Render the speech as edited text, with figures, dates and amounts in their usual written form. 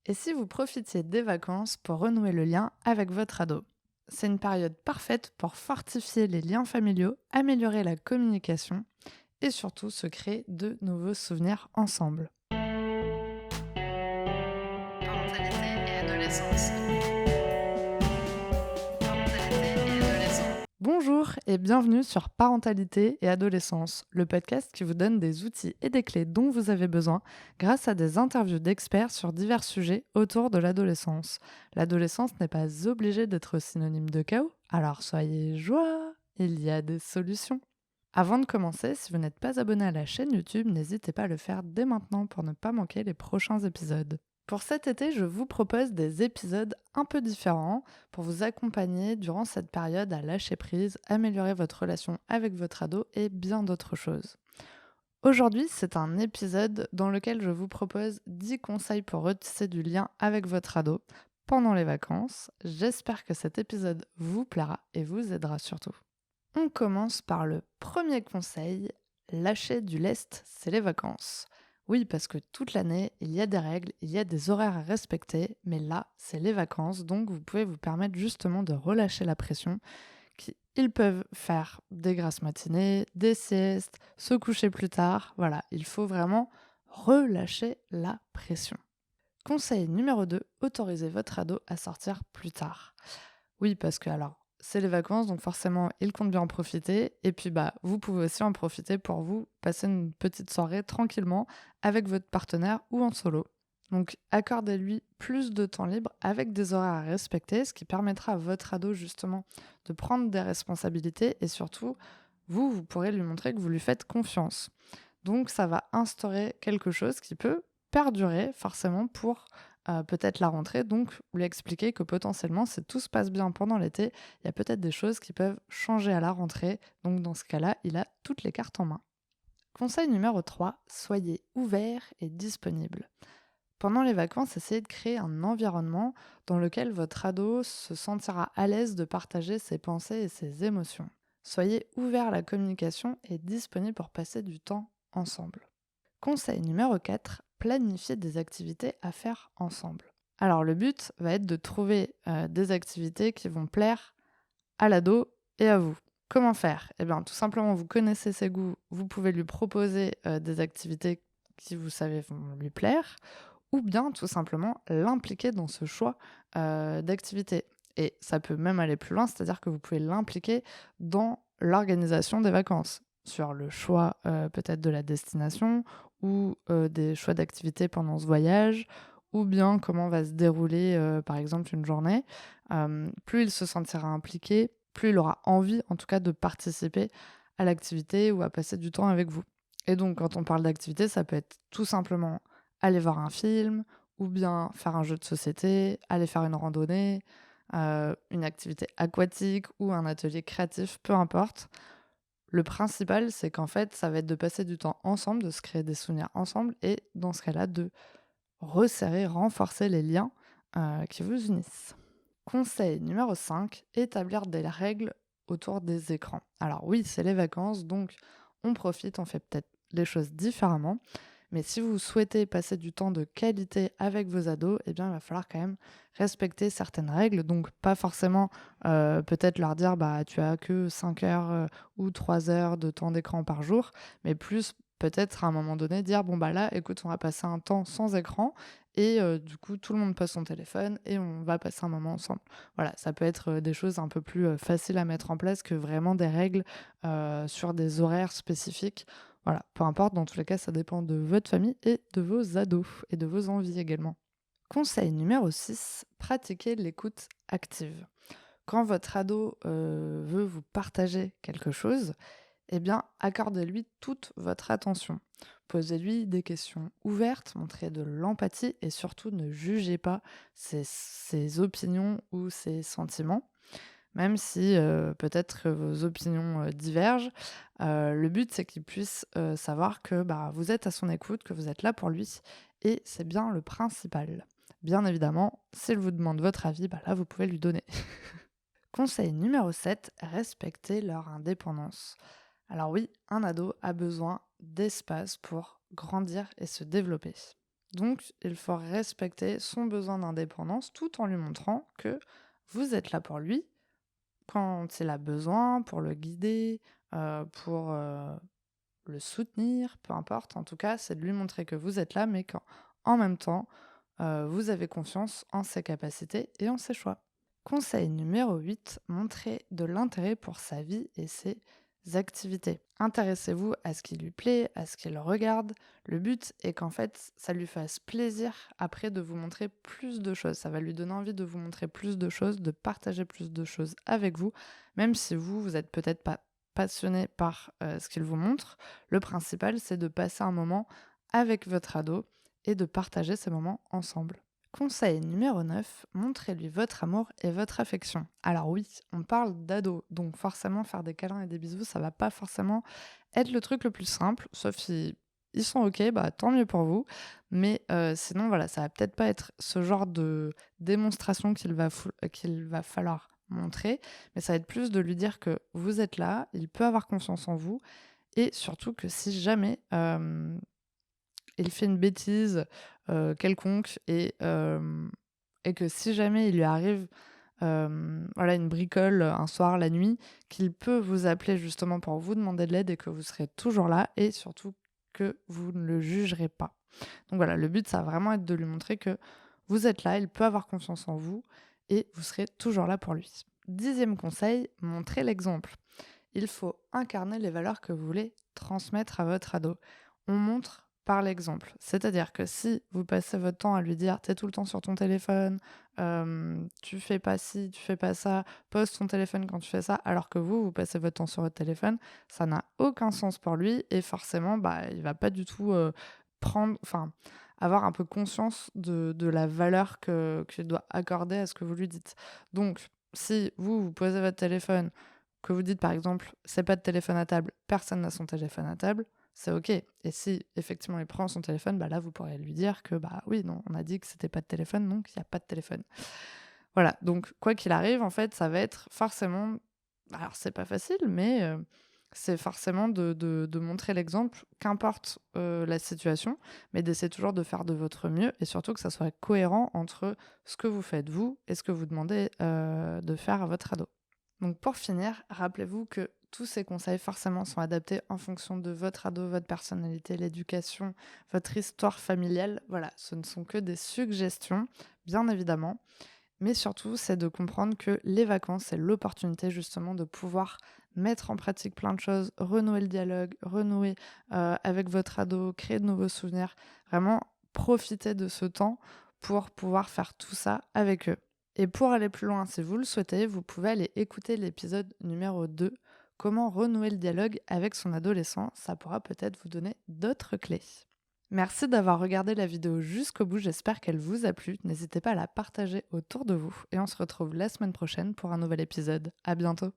Et si vous profitiez des vacances pour renouer le lien avec votre ado? C'est une période parfaite pour fortifier les liens familiaux, améliorer la communication et surtout se créer de nouveaux souvenirs ensemble. Parentalité et adolescence. Parentalité et adolescence. Bonjour et bienvenue sur Parentalité et Adolescence, le podcast qui vous donne des outils et des clés dont vous avez besoin grâce à des interviews d'experts sur divers sujets autour de l'adolescence. L'adolescence n'est pas obligée d'être synonyme de chaos, alors soyez joie, il y a des solutions. Avant de commencer, si vous n'êtes pas abonné à la chaîne YouTube, n'hésitez pas à le faire dès maintenant pour ne pas manquer les prochains épisodes. Pour cet été, je vous propose des épisodes un peu différents pour vous accompagner durant cette période à lâcher prise, améliorer votre relation avec votre ado et bien d'autres choses. Aujourd'hui, c'est un épisode dans lequel je vous propose 10 conseils pour retisser du lien avec votre ado pendant les vacances. J'espère que cet épisode vous plaira et vous aidera surtout. On commence par le premier conseil, lâcher du lest, c'est les vacances. Oui, parce que toute l'année, il y a des règles, il y a des horaires à respecter, mais là, c'est les vacances, donc vous pouvez vous permettre justement de relâcher la pression. Ils peuvent faire des grasses matinées, des siestes, se coucher plus tard. Voilà, il faut vraiment relâcher la pression. Conseil numéro 2, autorisez votre ado à sortir plus tard. Oui, parce que alors, c'est les vacances, donc forcément, il compte bien en profiter. Et puis, vous pouvez aussi en profiter pour vous passer une petite soirée tranquillement avec votre partenaire ou en solo. Donc, accordez-lui plus de temps libre avec des horaires à respecter, ce qui permettra à votre ado justement de prendre des responsabilités et surtout, vous pourrez lui montrer que vous lui faites confiance. Donc, ça va instaurer quelque chose qui peut perdurer forcément pour peut-être la rentrée, donc lui expliquer que potentiellement, si tout se passe bien pendant l'été, il y a peut-être des choses qui peuvent changer à la rentrée. Donc dans ce cas-là, il a toutes les cartes en main. Conseil numéro 3, soyez ouvert et disponible. Pendant les vacances, essayez de créer un environnement dans lequel votre ado se sentira à l'aise de partager ses pensées et ses émotions. Soyez ouvert à la communication et disponible pour passer du temps ensemble. Conseil numéro 4, planifier des activités à faire ensemble. Alors le but va être de trouver des activités qui vont plaire à l'ado et à vous. Comment faire? Eh bien tout simplement, vous connaissez ses goûts, vous pouvez lui proposer des activités qui vous savez vont lui plaire, ou bien tout simplement l'impliquer dans ce choix d'activité. Et ça peut même aller plus loin, c'est-à-dire que vous pouvez l'impliquer dans l'organisation des vacances, sur le choix peut-être de la destination ou des choix d'activités pendant ce voyage, ou bien comment va se dérouler par exemple une journée. Plus il se sentira impliqué, plus il aura envie en tout cas de participer à l'activité ou à passer du temps avec vous. Et donc quand on parle d'activité, ça peut être tout simplement aller voir un film ou bien faire un jeu de société, aller faire une randonnée, une activité aquatique ou un atelier créatif, peu importe. Le principal, c'est qu'en fait, ça va être de passer du temps ensemble, de se créer des souvenirs ensemble et dans ce cas-là, de resserrer, renforcer les liens qui vous unissent. Conseil numéro 5, établir des règles autour des écrans. Alors oui, c'est les vacances, donc on profite, on fait peut-être les choses différemment. Mais si vous souhaitez passer du temps de qualité avec vos ados, eh bien, il va falloir quand même respecter certaines règles. Donc, pas forcément peut-être leur dire tu as que 5 heures ou 3 heures de temps d'écran par jour, mais plus peut-être à un moment donné dire bon, là, écoute, on va passer un temps sans écran et du coup, tout le monde pose son téléphone et on va passer un moment ensemble. Voilà, ça peut être des choses un peu plus faciles à mettre en place que vraiment des règles sur des horaires spécifiques. Voilà, peu importe, dans tous les cas, ça dépend de votre famille et de vos ados et de vos envies également. Conseil numéro 6, pratiquez l'écoute active. Quand votre ado veut vous partager quelque chose, eh bien, accordez-lui toute votre attention. Posez-lui des questions ouvertes, montrez de l'empathie et surtout ne jugez pas ses opinions ou ses sentiments. Même si peut-être que vos opinions divergent, le but c'est qu'il puisse savoir que vous êtes à son écoute, que vous êtes là pour lui et c'est bien le principal. Bien évidemment, s'il vous demande votre avis, là vous pouvez lui donner. Conseil numéro 7, respectez leur indépendance. Alors oui, un ado a besoin d'espace pour grandir et se développer. Donc, il faut respecter son besoin d'indépendance tout en lui montrant que vous êtes là pour lui quand il a besoin, pour le guider, pour le soutenir, peu importe. En tout cas, c'est de lui montrer que vous êtes là, mais qu'en même temps, vous avez confiance en ses capacités et en ses choix. Conseil numéro 8, montrez de l'intérêt pour sa vie et ses activités. Intéressez-vous à ce qui lui plaît, à ce qu'il regarde. Le but est qu'en fait, ça lui fasse plaisir après de vous montrer plus de choses. Ça va lui donner envie de vous montrer plus de choses, de partager plus de choses avec vous, même si vous n'êtes peut-être pas passionné par ce qu'il vous montre. Le principal, c'est de passer un moment avec votre ado et de partager ces moments ensemble. Conseil numéro 9, montrez-lui votre amour et votre affection. Alors oui, on parle d'ado, donc forcément faire des câlins et des bisous, ça va pas forcément être le truc le plus simple, sauf si ils sont ok, bah tant mieux pour vous. Mais sinon, voilà, ça va peut-être pas être ce genre de démonstration qu'il va falloir montrer, mais ça va être plus de lui dire que vous êtes là, il peut avoir confiance en vous, et surtout que si jamais il fait une bêtise quelconque et que si jamais il lui arrive voilà, une bricole un soir, la nuit, qu'il peut vous appeler justement pour vous demander de l'aide et que vous serez toujours là et surtout que vous ne le jugerez pas. Donc voilà, le but, ça va vraiment être de lui montrer que vous êtes là, il peut avoir confiance en vous et vous serez toujours là pour lui. 10e conseil, montrez l'exemple. Il faut incarner les valeurs que vous voulez transmettre à votre ado. On montre par l'exemple. C'est-à-dire que si vous passez votre temps à lui dire t'es tout le temps sur ton téléphone, tu fais pas ci, tu fais pas ça, pose ton téléphone quand tu fais ça, alors que vous passez votre temps sur votre téléphone, ça n'a aucun sens pour lui et forcément, bah, il va pas du tout avoir un peu conscience de la valeur qu'il doit accorder à ce que vous lui dites. Donc, si vous posez votre téléphone, que vous dites par exemple c'est pas de téléphone à table, personne n'a son téléphone à table, c'est ok. Et si effectivement il prend son téléphone, bah là vous pourrez lui dire que bah oui, non, on a dit que c'était pas de téléphone, donc il n'y a pas de téléphone. Voilà, donc quoi qu'il arrive, en fait, ça va être forcément. Alors c'est pas facile, mais c'est forcément de montrer l'exemple, qu'importe la situation, mais d'essayer toujours de faire de votre mieux et surtout que ça soit cohérent entre ce que vous faites vous et ce que vous demandez de faire à votre ado. Donc pour finir, rappelez-vous que tous ces conseils forcément sont adaptés en fonction de votre ado, votre personnalité, l'éducation, votre histoire familiale. Voilà, ce ne sont que des suggestions, bien évidemment. Mais surtout, c'est de comprendre que les vacances, c'est l'opportunité justement de pouvoir mettre en pratique plein de choses, renouer le dialogue, renouer avec votre ado, créer de nouveaux souvenirs. Vraiment, profiter de ce temps pour pouvoir faire tout ça avec eux. Et pour aller plus loin, si vous le souhaitez, vous pouvez aller écouter l'épisode numéro 2, comment renouer le dialogue avec son adolescent. Ça pourra peut-être vous donner d'autres clés. Merci d'avoir regardé la vidéo jusqu'au bout, j'espère qu'elle vous a plu. N'hésitez pas à la partager autour de vous et on se retrouve la semaine prochaine pour un nouvel épisode. À bientôt.